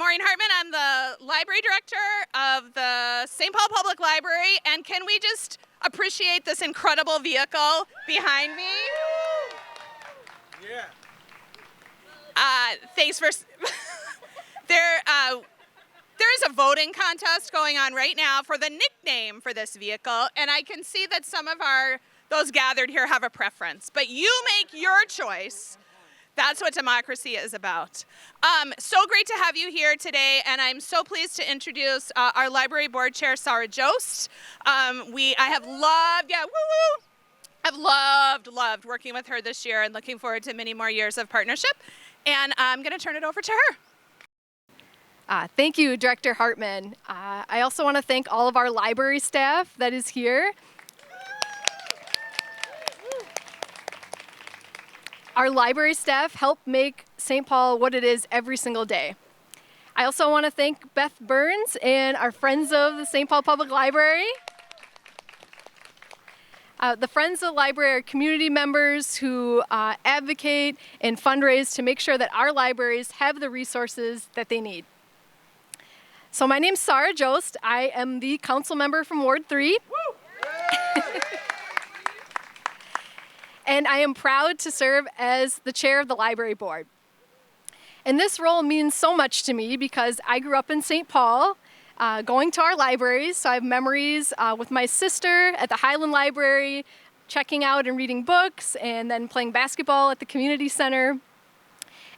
Maureen Hartman. I'm the library director of the St. Paul Public Library, and can we just appreciate this incredible vehicle behind me? Yeah. Thanks for... There is a voting contest going on right now for the nickname for this vehicle, and I can see that some of those gathered here have a preference, but you make your choice. That's what democracy is about. So great to have you here today, and I'm so pleased to introduce our library board chair, Saura Jost. I have loved, I've loved working with her this year and looking forward to many more years of partnership. And I'm going to turn it over to her. Thank you, Director Hartman. I also want to thank all of our library staff that is here. Our library staff help make St. Paul what it is every single day. I also want to thank Beth Burns and our friends of the St. Paul Public Library. The Friends of the Library are community members who advocate and fundraise to make sure that our libraries have the resources that they need. So my name's Saura Jost. I am the council member from Ward 3. And I am proud to serve as the chair of the library board. And this role means so much to me because I grew up in St. Paul, going to our libraries. So I have memories with my sister at the Highland Library, checking out and reading books, and then playing basketball at the community center.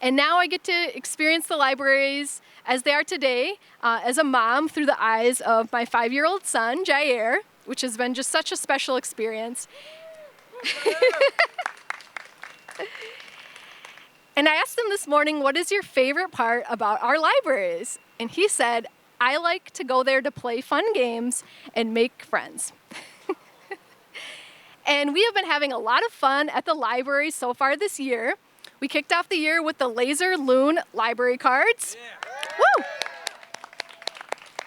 And now I get to experience the libraries as they are today as a mom through the eyes of my 5-year-old son, Jair, which has been just such a special experience. And I asked him this morning, what is your favorite part about our libraries? And he said, I like to go there to play fun games and make friends. And we have been having a lot of fun at the library so far this year. We kicked off the year with the Laser Loon library cards. Yeah. Woo!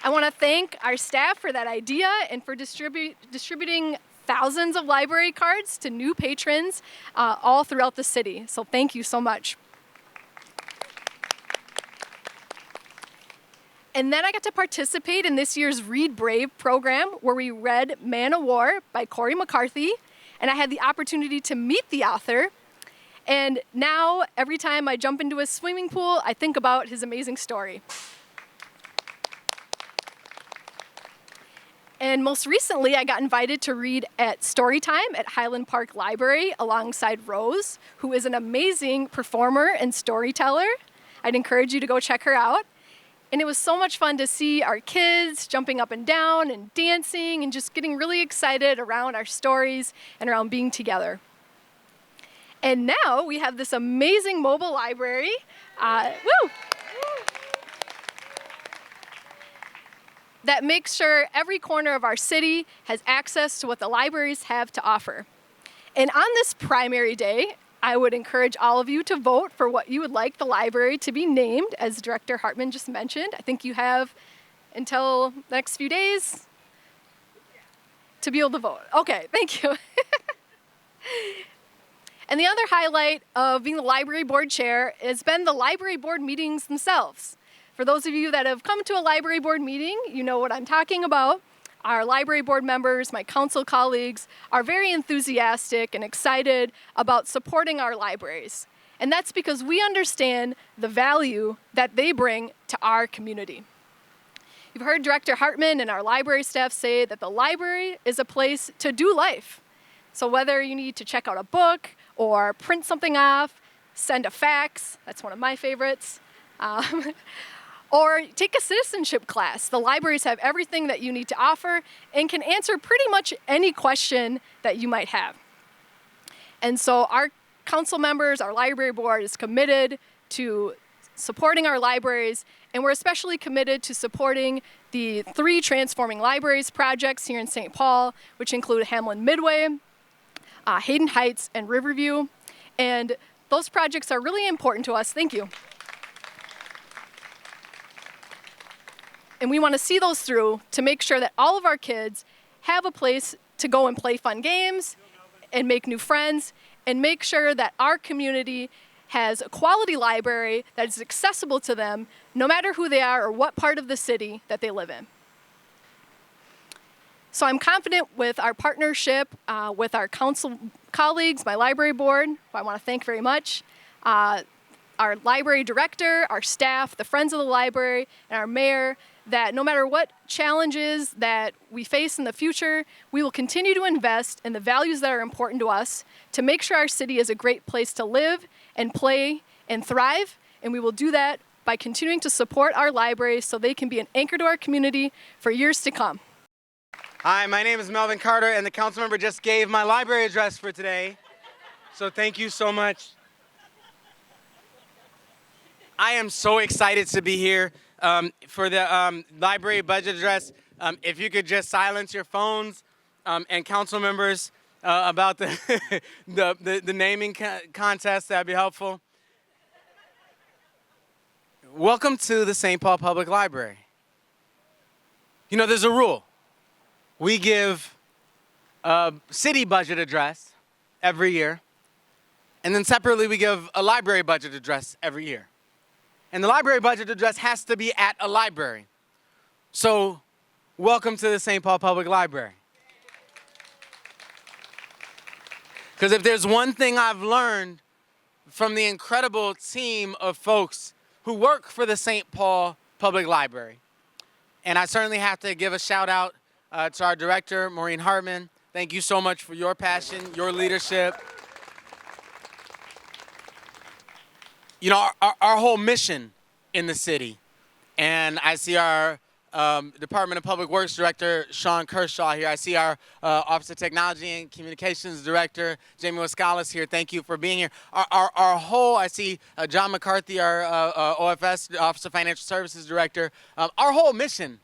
I want to thank our staff for that idea and for distributing thousands of library cards to new patrons all throughout the city. So thank you so much. And then I got to participate in this year's Read Brave program where we read Man o' War by Corey McCarthy, and I had the opportunity to meet the author. And now, every time I jump into a swimming pool, I think about his amazing story. And most recently, I got invited to read at Storytime at Highland Park Library alongside Rose, who is an amazing performer and storyteller. I'd encourage you to go check her out. And it was so much fun to see our kids jumping up and down and dancing and just getting really excited around our stories and around being together. And now we have this amazing mobile library. That makes sure every corner of our city has access to what the libraries have to offer. And on this primary day, I would encourage all of you to vote for what you would like the library to be named, as Director Hartman just mentioned. I think you have until the next few days to be able to vote. Okay, thank you. And the other highlight of being the library board chair has been the library board meetings themselves. For those of you that have come to a library board meeting, you know what I'm talking about. Our library board members, my council colleagues, are very enthusiastic and excited about supporting our libraries. And that's because we understand the value that they bring to our community. You've heard Director Hartman and our library staff say that the library is a place to do life. So whether you need to check out a book or print something off, send a fax, that's one of my favorites, or take a citizenship class. The libraries have everything that you need to offer and can answer pretty much any question that you might have. And so our council members, our library board is committed to supporting our libraries, and we're especially committed to supporting the 3 Transforming Libraries projects here in St. Paul, which include Hamlin Midway, Hayden Heights, and Riverview. And those projects are really important to us. Thank you. And we want to see those through to make sure that all of our kids have a place to go and play fun games and make new friends, and make sure that our community has a quality library that is accessible to them no matter who they are or what part of the city that they live in. So I'm confident with our partnership with our council colleagues, my library board, who I want to thank very much, our library director, our staff, the Friends of the Library, and our mayor, that no matter what challenges that we face in the future, we will continue to invest in the values that are important to us to make sure our city is a great place to live and play and thrive. And we will do that by continuing to support our libraries so they can be an anchor to our community for years to come. Hi, my name is Melvin Carter, and the council member just gave my library address for today. So thank you so much. I am so excited to be here for the library budget address. If you could just silence your phones and council members about the, the naming contest, that'd be helpful. Welcome to the St. Paul Public Library. You know, there's a rule. We give a city budget address every year, and then separately we give a library budget address every year. And the library budget address has to be at a library. So, welcome to the St. Paul Public Library. Because if there's one thing I've learned from the incredible team of folks who work for the St. Paul Public Library, and I certainly have to give a shout out to our director, Maureen Hartman. Thank you so much for your passion, your leadership. You know, our whole mission in the city, and I see our Department of Public Works Director, Sean Kershaw here. I see our Office of Technology and Communications Director, Jamie Wascalis here. Thank you for being here. Our whole, I see John McCarthy, our OFS, Office of Financial Services Director. Our whole mission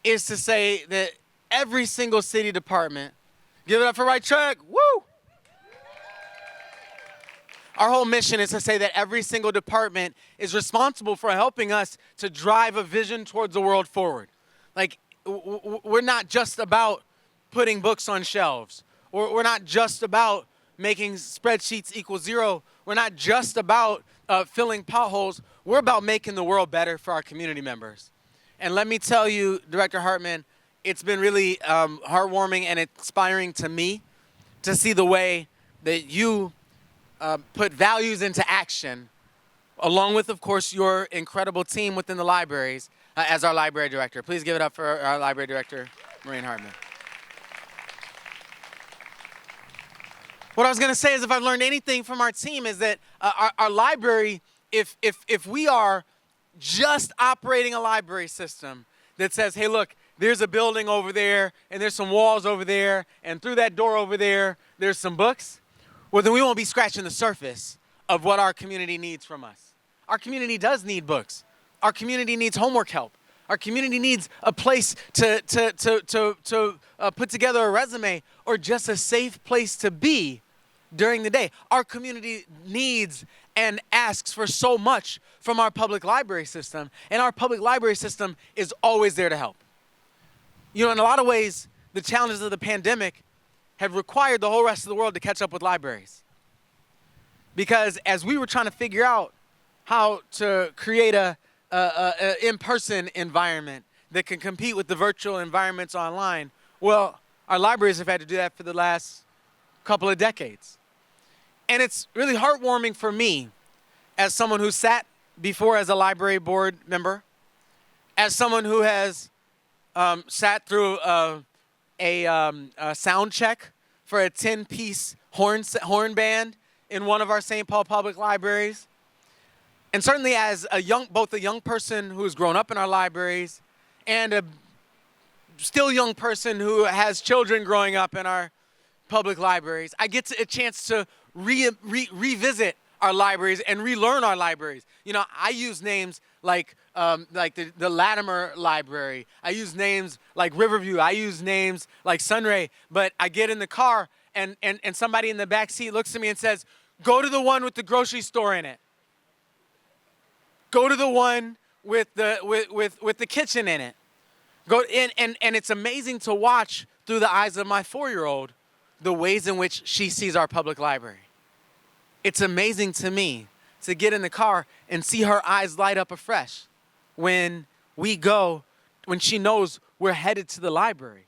is to say that every single city department, give it up for Right Track, woo! Our whole mission is to say that every single department is responsible for helping us to drive a vision towards the world forward. Like, we're not just about putting books on shelves. We're not just about making spreadsheets equal zero. We're not just about filling potholes. We're about making the world better for our community members. And let me tell you, Director Hartman, it's been really heartwarming and inspiring to me to see the way that you put values into action, along with, of course, your incredible team within the libraries as our library director. Please give it up for our library director, Maureen Hartman. What I was going to say is, if I've learned anything from our team, is that our library, if we are just operating a library system that says, hey, look, there's a building over there, and there's some walls over there, and through that door over there, there's some books, well, then we won't be scratching the surface of what our community needs from us. Our community does need books. Our community needs homework help. Our community needs a place to put together a resume, or just a safe place to be during the day. Our community needs and asks for so much from our public library system, and our public library system is always there to help. You know, in a lot of ways, the challenges of the pandemic have required the whole rest of the world to catch up with libraries. Because as we were trying to figure out how to create a in-person environment that can compete with the virtual environments online, well, our libraries have had to do that for the last couple of decades. And it's really heartwarming for me, as someone who sat before as a library board member, as someone who has sat through a sound check for a 10-piece horn band in one of our St. Paul Public Libraries. And certainly as both a young person who has grown up in our libraries and a still young person who has children growing up in our public libraries, I get a chance to revisit our libraries and relearn our libraries. You know, I use names like the Latimer Library. I use names like Riverview. I use names like Sunray. But I get in the car and somebody in the back seat looks at me and says, go to the one with the grocery store in it. Go to the one with the kitchen in it. Go and it's amazing to watch through the eyes of my 4-year-old the ways in which she sees our public library. It's amazing to me to get in the car and see her eyes light up afresh when she knows we're headed to the library.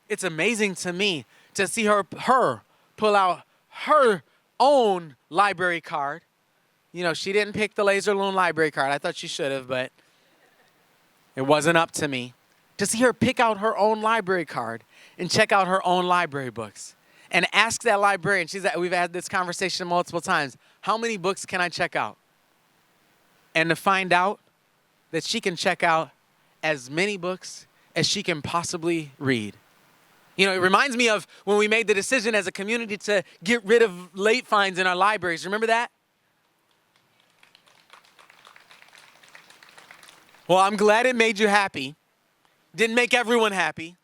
It's amazing to me to see her pull out her own library card. You know, she didn't pick the Laser Loon library card. I thought she should have, but it wasn't up to me. To see her pick out her own library card and check out her own library books and ask that librarian, we've had this conversation multiple times, how many books can I check out? And to find out that she can check out as many books as she can possibly read. You know, it reminds me of when we made the decision as a community to get rid of late fines in our libraries. Remember that? Well, I'm glad it made you happy. Didn't make everyone happy,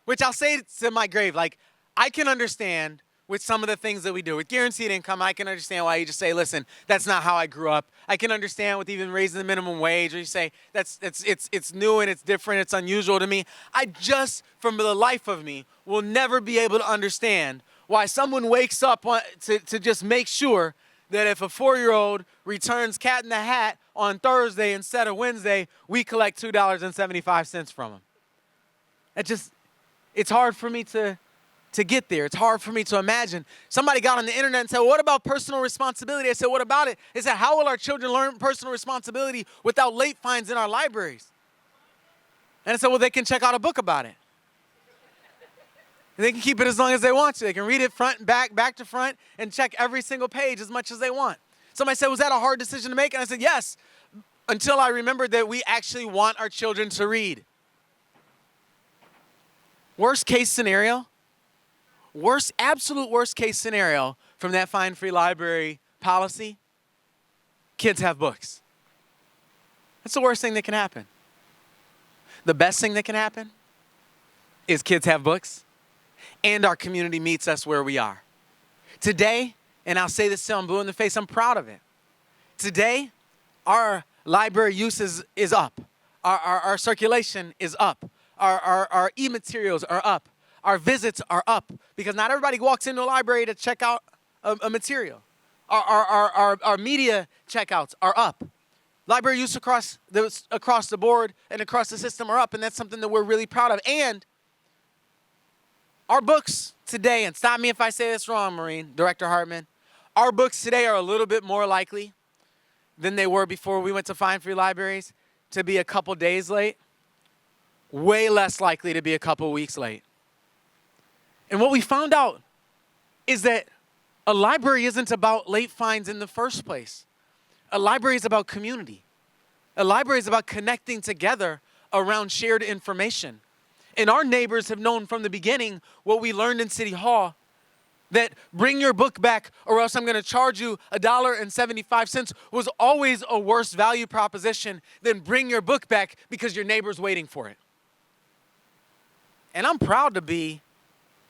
which I'll say to my grave, like, I can understand with some of the things that we do. With guaranteed income, I can understand why you just say, listen, that's not how I grew up. I can understand with even raising the minimum wage, or you say, it's new and it's different, it's unusual to me. I just, from the life of me, will never be able to understand why someone wakes up to just make sure that if a 4-year-old returns Cat in the Hat on Thursday instead of Wednesday, we collect $2.75 from them. It's hard for me to get there. It's hard for me to imagine. Somebody got on the internet and said, well, what about personal responsibility? I said, what about it? They said, how will our children learn personal responsibility without late fines in our libraries? And I said, well, they can check out a book about it. And they can keep it as long as they want to. They can read it front and back to front, and check every single page as much as they want. Somebody said, was that a hard decision to make? And I said, yes, until I remembered that we actually want our children to read. Absolute worst case scenario from that fine-free library policy, kids have books. That's the worst thing that can happen. The best thing that can happen is kids have books and our community meets us where we are. Today, and I'll say this till I'm blue in the face, I'm proud of it. Today, our library use is up. Our circulation is up. Our e-materials are up. Our visits are up because not everybody walks into a library to check out a material. Our media checkouts are up. Library use across the board and across the system are up, and that's something that we're really proud of. And our books today, and stop me if I say this wrong, Maureen, Director Hartman, our books today are a little bit more likely than they were before we went to fine-free libraries to be a couple days late, way less likely to be a couple weeks late. And what we found out is that a library isn't about late fines in the first place. A library is about community. A library is about connecting together around shared information. And our neighbors have known from the beginning what we learned in City Hall, that bring your book back or else I'm going to charge you $1.75 was always a worse value proposition than bring your book back because your neighbor's waiting for it. And I'm proud to be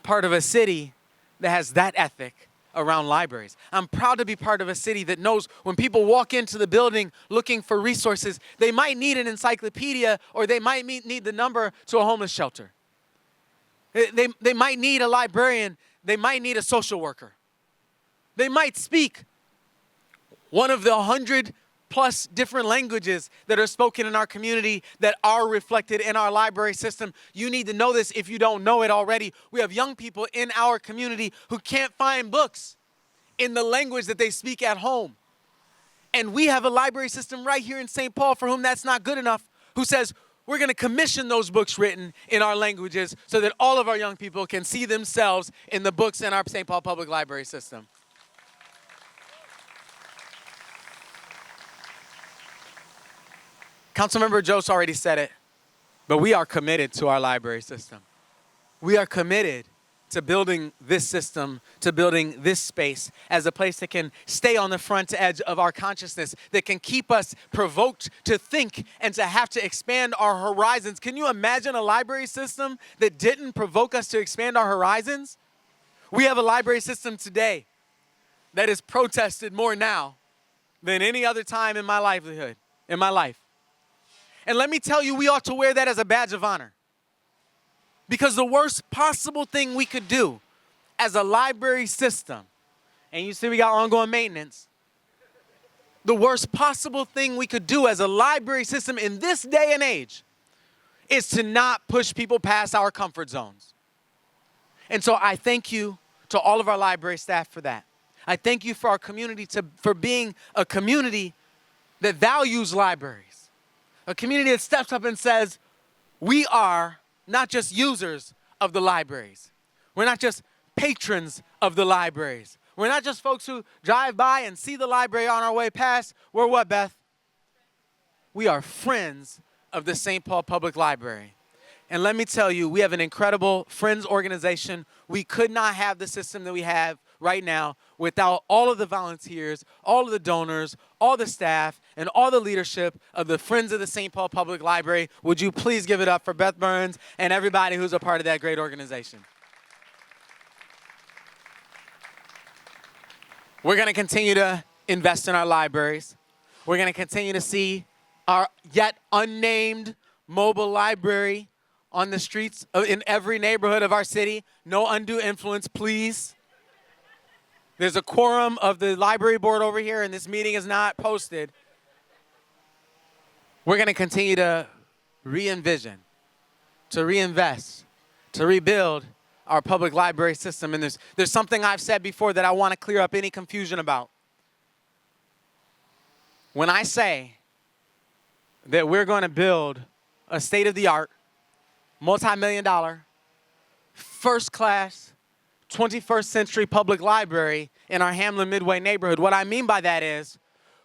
part of a city that has that ethic around libraries. I'm proud to be part of a city that knows when people walk into the building looking for resources, they might need an encyclopedia or they might need the number to a homeless shelter. They might need a librarian. They might need a social worker. They might speak one of the 100+ different languages that are spoken in our community that are reflected in our library system. You need to know this if you don't know it already. We have young people in our community who can't find books in the language that they speak at home. And we have a library system right here in St. Paul for whom that's not good enough, who says we're going to commission those books written in our languages so that all of our young people can see themselves in the books in our St. Paul Public Library system. Councilmember Jost already said it, but we are committed to our library system. We are committed to building this system, to building this space as a place that can stay on the front edge of our consciousness, that can keep us provoked to think and to have to expand our horizons. Can you imagine a library system that didn't provoke us to expand our horizons? We have a library system today that is protested more now than any other time in my life. And let me tell you, we ought to wear that as a badge of honor. Because the worst possible thing we could do as a library system, and you see we got ongoing maintenance. The worst possible thing we could do as a library system in this day and age is to not push people past our comfort zones. And so I thank you to all of our library staff for that. I thank you for our community for being a community that values libraries. A community that steps up and says, we are not just users of the libraries. We're not just patrons of the libraries. We're not just folks who drive by and see the library on our way past. We're what, Beth? We are friends of the St. Paul Public Library. And let me tell you, we have an incredible Friends organization. We could not have the system that we have right now without all of the volunteers, all of the donors, all the staff, and all the leadership of the Friends of the St. Paul Public Library. Would you please give it up for Beth Burns and everybody who's a part of that great organization? We're going to continue to invest in our libraries. We're going to continue to see our yet unnamed mobile library on the streets in every neighborhood of our city. No undue influence, please. There's a quorum of the library board over here, and this meeting is not posted. We're going to continue to re-envision, to reinvest, to rebuild our public library system. And there's something I've said before that I want to clear up any confusion about. When I say that we're going to build a state-of-the-art, multi-million-dollar, first-class, 21st century public library in our Hamlin Midway neighborhood, what I mean by that is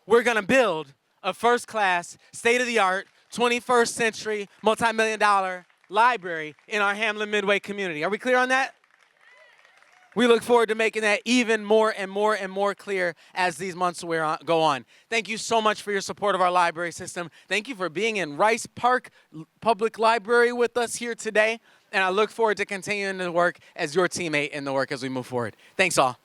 we're going to build a first-class, state-of-the-art, 21st century, multi-million-dollar library in our Hamlin Midway community. Are we clear on that? We look forward to making that even more and more and more clear as these months go on. Thank you so much for your support of our library system. Thank you for being in Rice Park Public Library with us here today. And I look forward to continuing to work as your teammate in the work as we move forward. Thanks all.